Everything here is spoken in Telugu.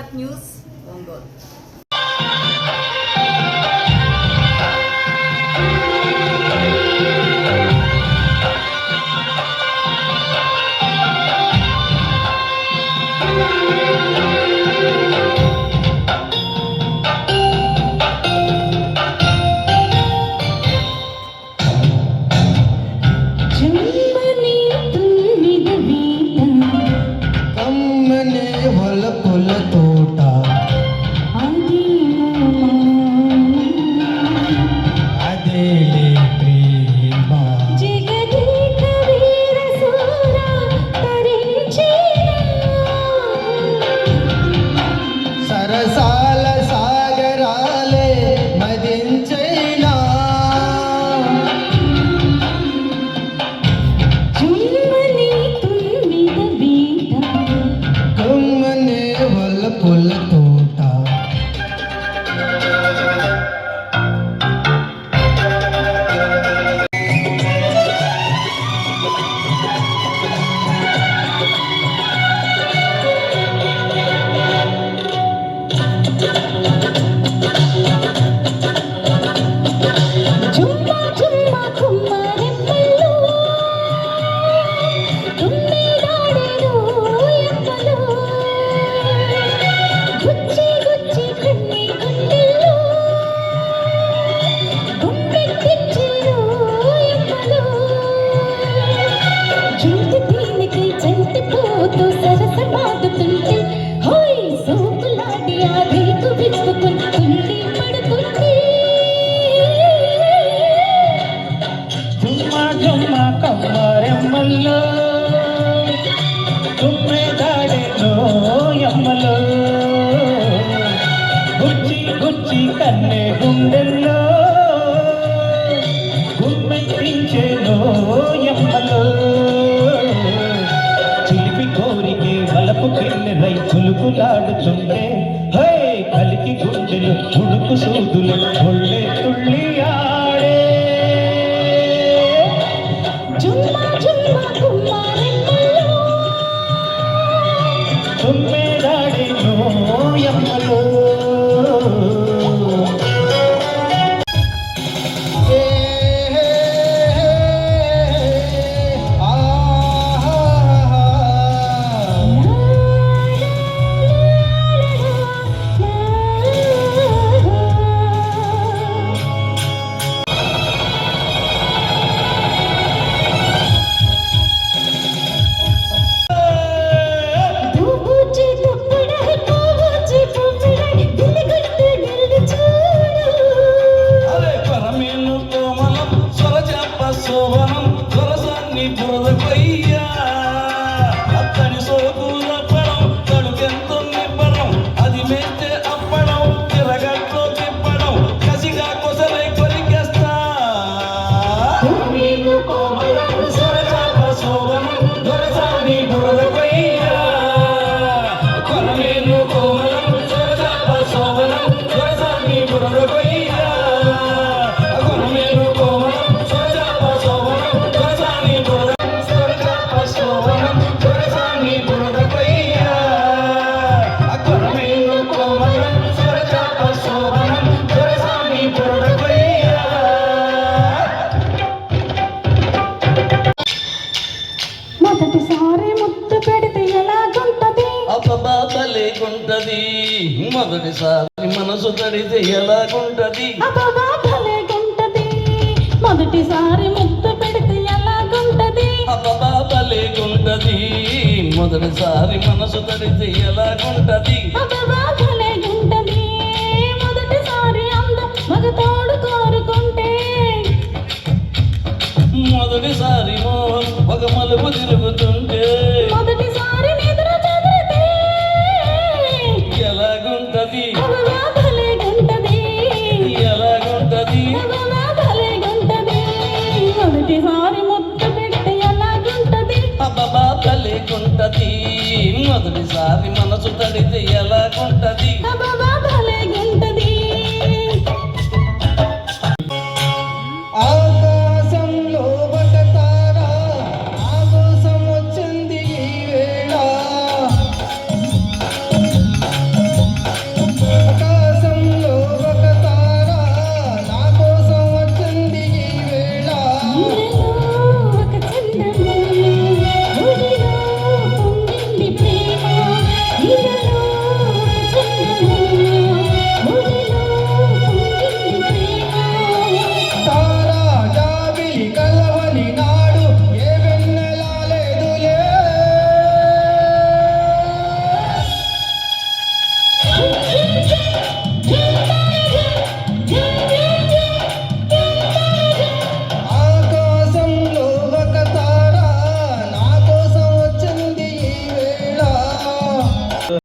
భారత్ న్యూస్ ఒంగోలు. గుచ్చి గుచ్చి కన్నే గుండెల్లో గుమ్మెత్తించేనో ఎమ్మలో చిలిపి కోరికే వలపు కిన్నెరై చులుకులాడుతుంటే హే కలికి గుండెలు ఉడుకు సూదులు ఒళ్ళే తుళ్ళి ఆడే జుమ్మా జుమ్మా కుమ్మారెమ్మలో తుమ్మెదాడేనో ఎమ్మలో మొదటిసారి మనసు తడితే ఎలాగుంటది మొదటిసారి ముద్దు పెడితే ఎలాగుంటది భలేగుంటది మొదటిసారి మనసు తడితే ఎలాగుంటది భలేగుంటది మొదటిసారి అందం మగ తోడు కోరుకుంటే మొదటిసారి మోహం ఒక మలుపు తిరుగుతుంటే మొదటిసారి నిద్ర చదివితే ఎలాగుంటది భలేగుంటది ఎలాగుంటది భలేగుంటది మొదటిసారి ముద్దు పెడితే ఎలాగుంటది భలేగుంటది మొదటిసారి మనసు తడితే ఎలాగుంటది